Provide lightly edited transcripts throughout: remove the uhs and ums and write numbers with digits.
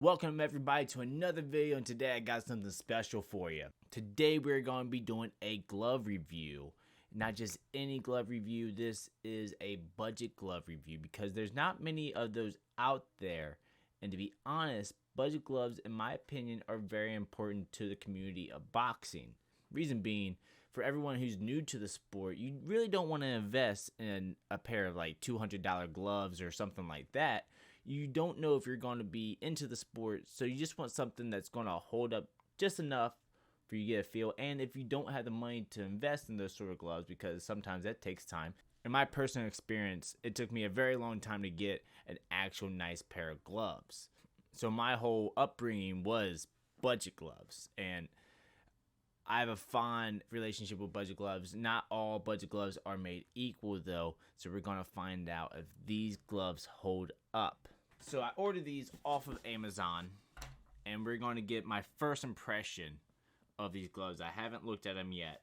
Welcome everybody to another video, and today I got something special for you. Today we're going to be doing a glove review. Not just any glove review, this is a budget glove review because there's not many of those out there. And to be honest, budget gloves in my opinion are very important to the community of boxing. Reason being, for everyone who's new to the sport, you really don't want to invest in a pair of like $200 gloves or something like that. You don't know if you're going to be into the sport, so you just want something that's going to hold up just enough for you to get a feel. And if you don't have the money to invest in those sort of gloves, because sometimes that takes time, in my personal experience, it took me a very long time to get an actual nice pair of gloves. So my whole upbringing was budget gloves, and I have a fond relationship with budget gloves. Not all budget gloves are made equal though, so we're going to find out if these gloves hold up. So I ordered these off of Amazon, and we're going to get my first impression of these gloves. I haven't looked at them yet,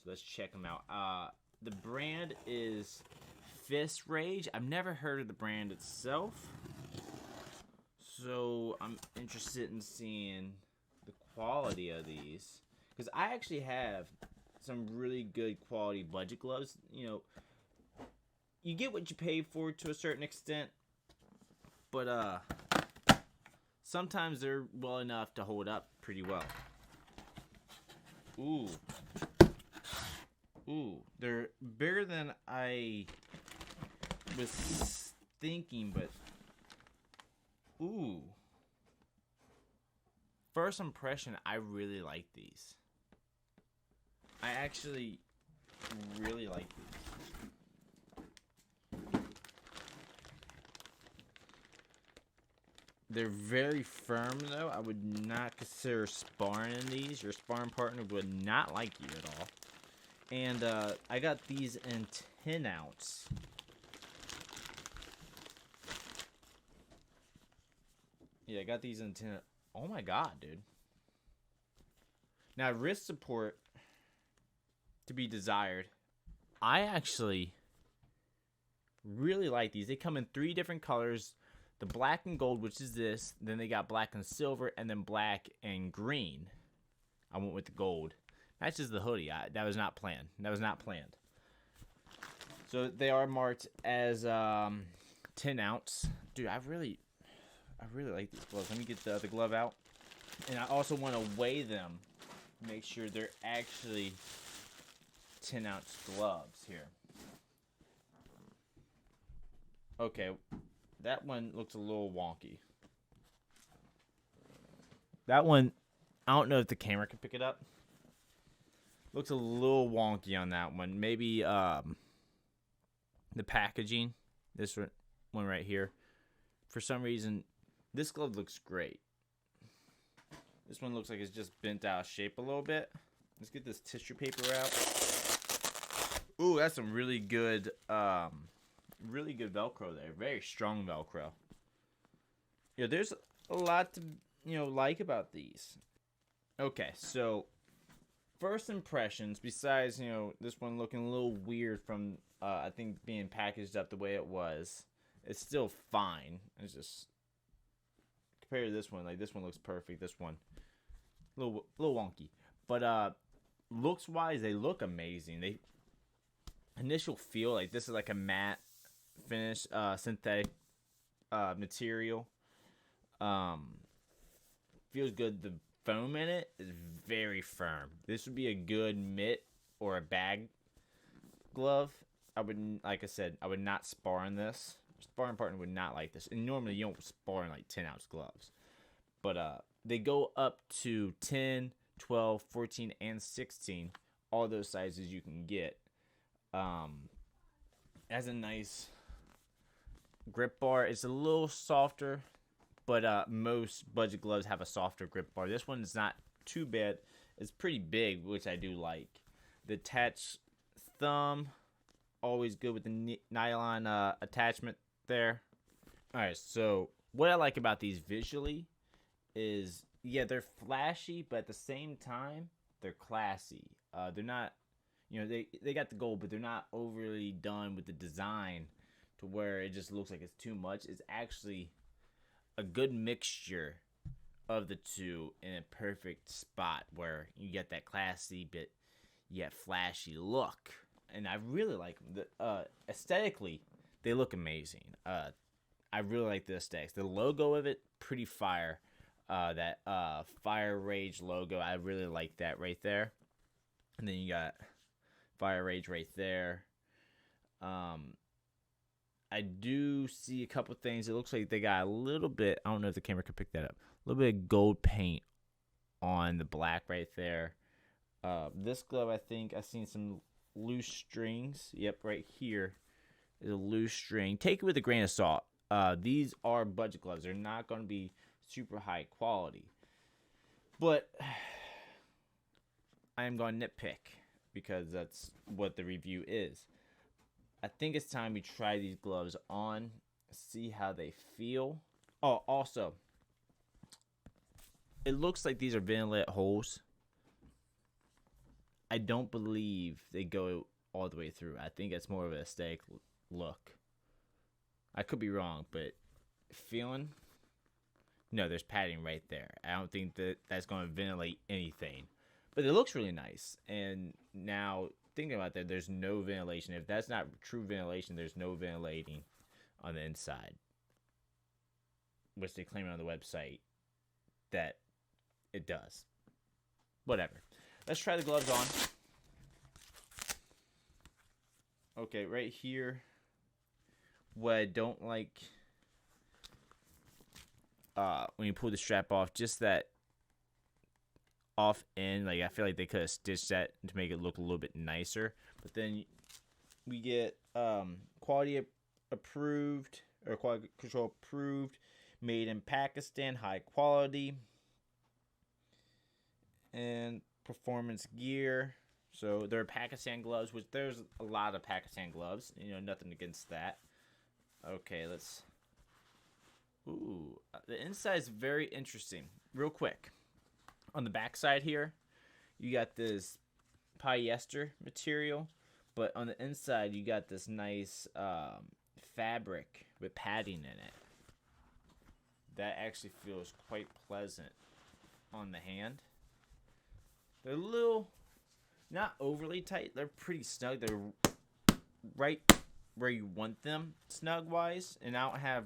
so let's check them out. The brand is FistRage. I've never heard of the brand itself, so I'm interested in seeing the quality of these. Because I actually have some really good quality budget gloves. You know, you get what you pay for to a certain extent, but sometimes they're well enough to hold up pretty well. Ooh, they're bigger than I was thinking, but ooh. First impression, I really like these. I actually really like these. They're very firm though. I would not consider sparring in these. Your sparring partner would not like you at all. And I got these in 10 ounce. Yeah, I got these in 10. Oh my god, dude. Now, wrist support to be desired. I actually really like these. They come in 3 different colors. The black and gold, which is this. Then they got black and silver, and then black and green. I went with the gold. Matches the hoodie. That was not planned. So they are marked as 10 ounce. Dude, I really like these gloves. Let me get the other glove out. And I also want to weigh them. Make sure they're actually 10 ounce gloves here. Okay, that one looks a little wonky. That one, I don't know if the camera can pick it up. Looks a little wonky on that one. Maybe the packaging, this one right here. For some reason, this glove looks great. This one looks like it's just bent out of shape a little bit. Let's get this tissue paper out. Ooh, that's some really good Velcro there. Very strong Velcro. Yeah, there's a lot to, like about these. Okay, so first impressions, besides, this one looking a little weird from, I think being packaged up the way it was, it's still fine. It's just, compared to this one, like this one looks perfect. This one, a little wonky. But looks wise, they look amazing. They initial feel like this is like a matte finish, synthetic material. Feels good. The foam in it is very firm. This would be a good mitt or a bag glove. I would, like I said, I would not spar in this. Sparring partner would not like this. And normally you don't spar in like 10 ounce gloves. But they go up to 10, 12, 14, and 16. All those sizes you can get. Has a nice grip bar. It's a little softer, but most budget gloves have a softer grip bar. This one is not too bad. It's pretty big, which I do like. The attached thumb, always good with the nylon attachment there. Alright, so what I like about these visually is, yeah, they're flashy, but at the same time, they're classy. They're not, they got the gold, but they're not overly done with the design to where it just looks like it's too much. It's actually a good mixture of the two in a perfect spot where you get that classy but yet flashy look. And I really like them. Aesthetically, they look amazing. I really like the aesthetics. The logo of it, pretty fire. That FistRage logo, I really like that right there. And then you got FistRage right there. I do see a couple things. It looks like they got a little bit, I don't know if the camera can pick that up, a little bit of gold paint on the black right there. This glove, I think I've seen some loose strings. Yep, right here is a loose string. Take it with a grain of salt. These are budget gloves. They're not going to be super high quality. But I am going to nitpick because that's what the review is. I think it's time we try these gloves on, see how they feel. Oh, also, it looks like these are ventilated holes. I don't believe they go all the way through. I think it's more of an aesthetic look. I could be wrong, but feeling, no, there's padding right there. I don't think that's going to ventilate anything. But it looks really nice. And now, thinking about that, there's no ventilation. If that's not true ventilation, there's no ventilating on the inside. Which they claim on the website that it does. Whatever. Let's try the gloves on. Okay, right here. What I don't like when you pull the strap off, just that off end, like I feel like they could have stitched that to make it look a little bit nicer. But then we get quality approved, or quality control approved, made in Pakistan, high quality, and performance gear. So they're Pakistan gloves, which there's a lot of Pakistan gloves. You know, nothing against that. Okay, let's. Ooh, the inside is very interesting. Real quick, on the back side here, you got this polyester material, but on the inside you got this nice fabric with padding in it. That actually feels quite pleasant on the hand. They're a little, not overly tight. They're pretty snug. They're right where you want them snug wise. And I don't have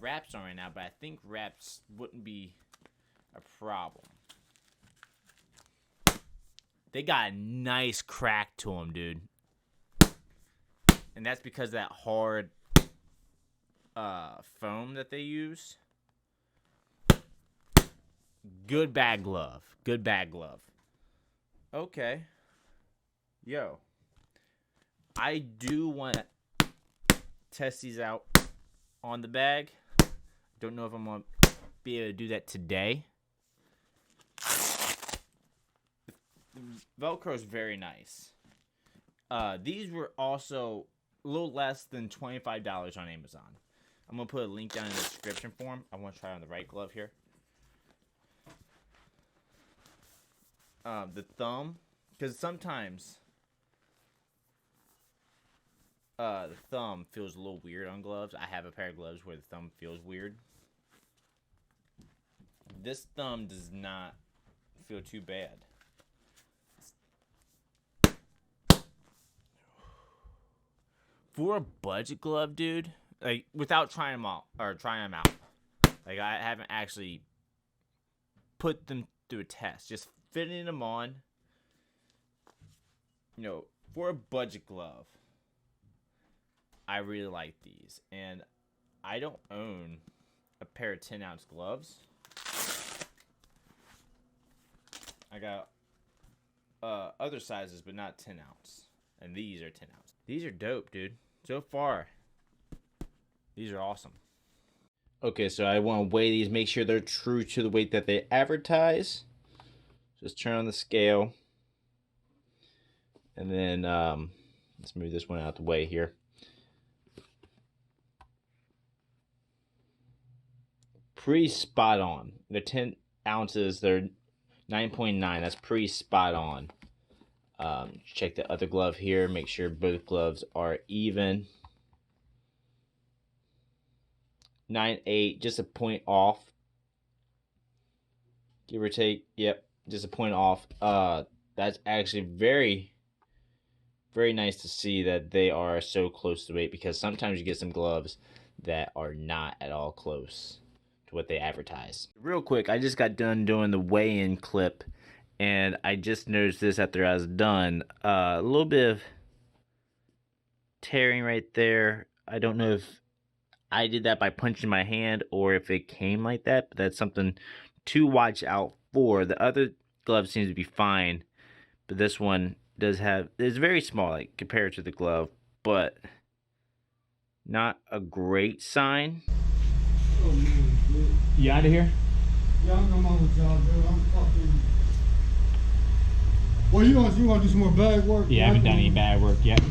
wraps on right now, but I think wraps wouldn't be a problem. They got a nice crack to them, dude. And that's because of that hard foam that they use. Good bag glove. Good bag glove. Okay. Yo. I do want to test these out on the bag. Don't know if I'm going to be able to do that today. The Velcro is very nice. These were also a little less than $25 on Amazon. I'm going to put a link down in the description form. I want to try on the right glove here. The thumb, because sometimes the thumb feels a little weird on gloves. I have a pair of gloves where the thumb feels weird. This thumb does not feel too bad. For a budget glove, dude, like without trying them out, like I haven't actually put them through a test, just fitting them on. You know, for a budget glove, I really like these, and I don't own a pair of 10-ounce gloves. I got other sizes, but not 10-ounce, and these are 10-ounce. These are dope, dude. So far, these are awesome. Okay, so I want to weigh these, make sure they're true to the weight that they advertise. Just turn on the scale. And then, let's move this one out the way here. Pretty spot on. They're 10 ounces, they're 9.9. That's pretty spot on. Check the other glove here, make sure both gloves are even. 9.8, just a point off, give or take. Yep, just a point off. That's actually very, very nice to see that they are so close to weight, because sometimes you get some gloves that are not at all close to what they advertise. Real quick, I just got done doing the weigh-in clip, and I just noticed this after I was done. A little bit of tearing right there. I don't know if I did that by punching my hand or if it came like that, but that's something to watch out for. The other glove seems to be fine, but this one does have, it's very small, like compared to the glove, but not a great sign. Oh, man, dude. You out of here? Yeah, I'm on with y'all, dude. I'm fucking. Well, you want to do some more bag work? Yeah, I haven't done any bag work yet.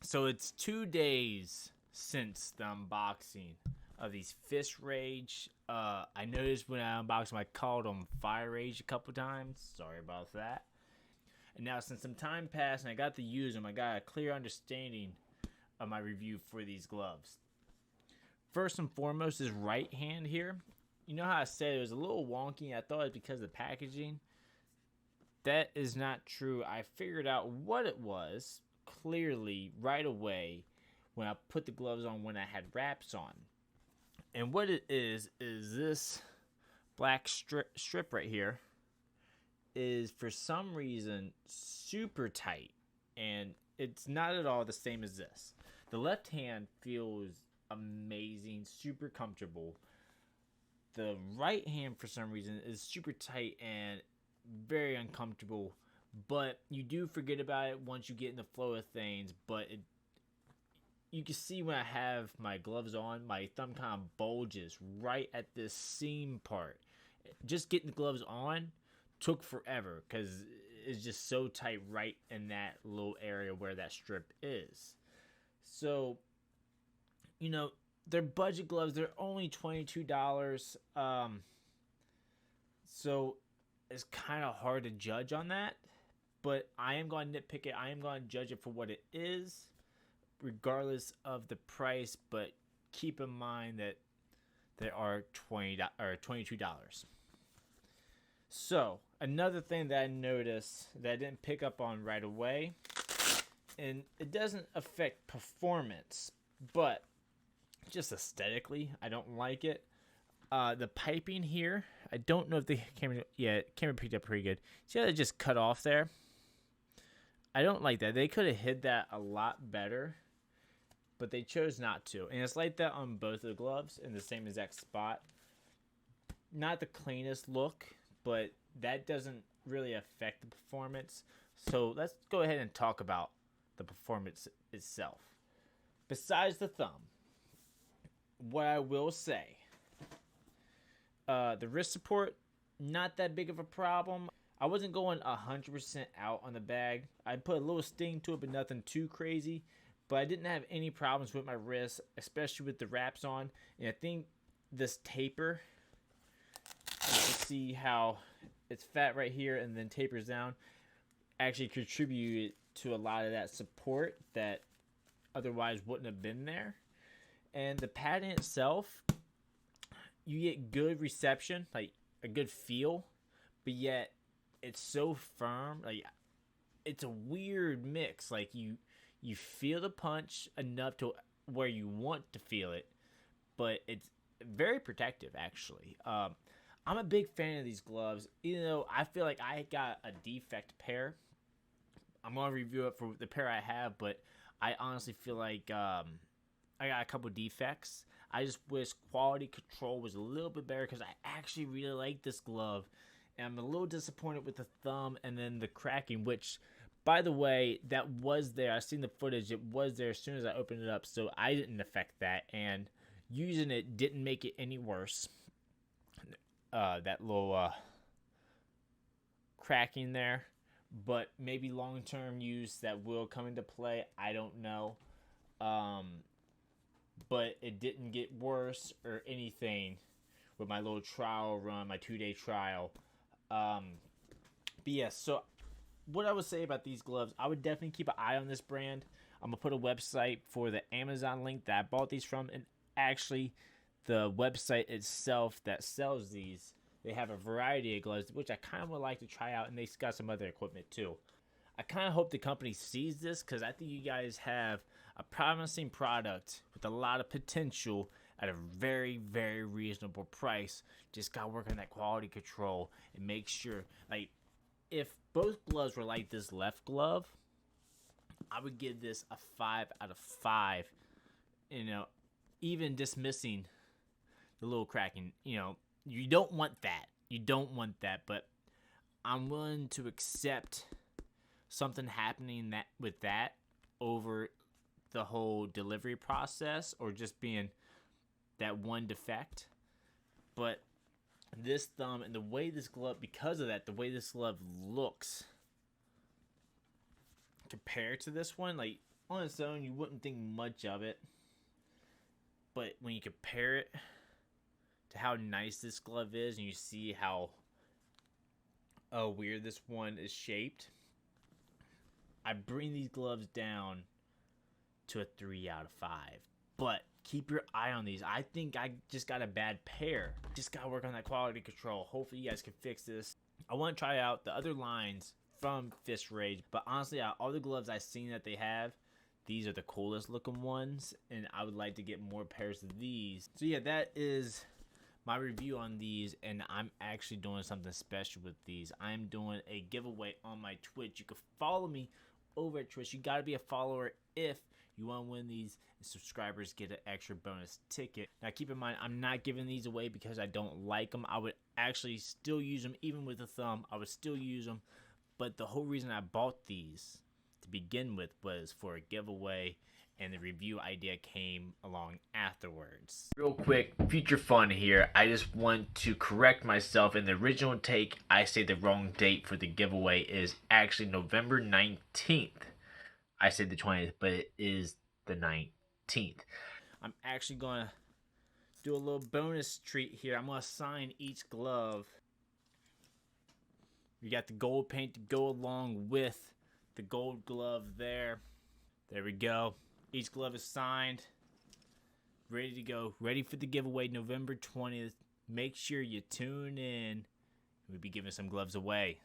So it's 2 days since the unboxing of these FistRage. I noticed when I unboxed them, I called them FireRage a couple times. Sorry about that. And now since some time passed and I got to use them, I got a clear understanding of my review for these gloves. First and foremost is right hand here. You know how I said it was a little wonky? I thought it was because of the packaging. That is not true. I figured out what it was clearly right away when I put the gloves on when I had wraps on. And what it is this black strip right here is for some reason super tight, and it's not at all the same as this. The left hand feels amazing, super comfortable. The right hand for some reason is super tight and very uncomfortable, but you do forget about it once you get in the flow of things. But you can see when I have my gloves on, my thumb kind of bulges right at this seam part. Just getting the gloves on took forever because it's just so tight right in that little area where that strip is. So, you know, they're budget gloves. They're only $22. So it's kind of hard to judge on that. But I am going to nitpick it. I am going to judge it for what it is, regardless of the price. But keep in mind that they are $22. So another thing that I noticed that I didn't pick up on right away, and it doesn't affect performance, but just aesthetically, I don't like it. The piping here, I don't know if the camera picked up pretty good. See how they just cut off there? I don't like that. They could have hid that a lot better, but they chose not to. And it's like that on both of the gloves in the same exact spot. Not the cleanest look, but that doesn't really affect the performance. So let's go ahead and talk about the performance itself. Besides the thumb, what I will say, the wrist support, not that big of a problem. I wasn't going 100% out on the bag. I put a little sting to it, but nothing too crazy. But I didn't have any problems with my wrist, especially with the wraps on. And I think this taper, you can see how it's fat right here and then tapers down, actually contributed to a lot of that support that otherwise wouldn't have been there. And the padding itself, you get good reception, like a good feel, but yet it's so firm. Like, it's a weird mix. Like, you feel the punch enough to where you want to feel it, but it's very protective, actually. I'm a big fan of these gloves, even though I feel like I got a defect pair. I'm going to review it for the pair I have, but I honestly feel like I got a couple defects. I just wish quality control was a little bit better because I actually really like this glove. And I'm a little disappointed with the thumb and then the cracking, which, by the way, that was there. I've seen the footage. It was there as soon as I opened it up, so I didn't affect that. And using it didn't make it any worse. that little cracking there. But maybe long-term use that will come into play. I don't know. But it didn't get worse or anything with my little trial run, my 2-day trial. But yeah, so what I would say about these gloves, I would definitely keep an eye on this brand. I'm going to put a website for the Amazon link that I bought these from. And actually, the website itself that sells these, they have a variety of gloves, which I kind of would like to try out. And they got some other equipment too. I kind of hope the company sees this, because I think you guys have a promising product with a lot of potential at a very, very reasonable price. Just got to work on that quality control and make sure, like, if both gloves were like this left glove, I would give this a 5 out of 5. You know, even dismissing the little cracking. You know, you don't want that. You don't want that. But I'm willing to accept something happening with that over the whole delivery process, or just being that one defect. But this thumb and the way this glove, because of that, the way this glove looks compared to this one, like on its own, you wouldn't think much of it. But when you compare it to how nice this glove is, and you see how weird this one is shaped, I bring these gloves down to a 3 out of 5. But keep your eye on these. I think I just got a bad pair. Just got to work on that quality control. Hopefully you guys can fix this. I want to try out the other lines from FistRage, but honestly, out of all the gloves I've seen that they have, these are the coolest looking ones, and I would like to get more pairs of these. So yeah, that is my review on these, and I'm actually doing something special with these. I'm doing a giveaway on my Twitch. You can follow me over at Twitch. You got to be a follower if you want to win these, and subscribers get an extra bonus ticket. Now keep in mind, I'm not giving these away because I don't like them. I would actually still use them, even with a thumb. I would still use them. But the whole reason I bought these to begin with was for a giveaway, and the review idea came along afterwards. Real quick, future fun here. I just want to correct myself. In the original take, I say the wrong date for the giveaway is actually November 19th. I said the 20th, but it is the 19th. I'm actually going to do a little bonus treat here. I'm going to sign each glove. You got the gold paint to go along with the gold glove there. There we go. Each glove is signed. Ready to go. Ready for the giveaway November 20th. Make sure you tune in. We'll be giving some gloves away.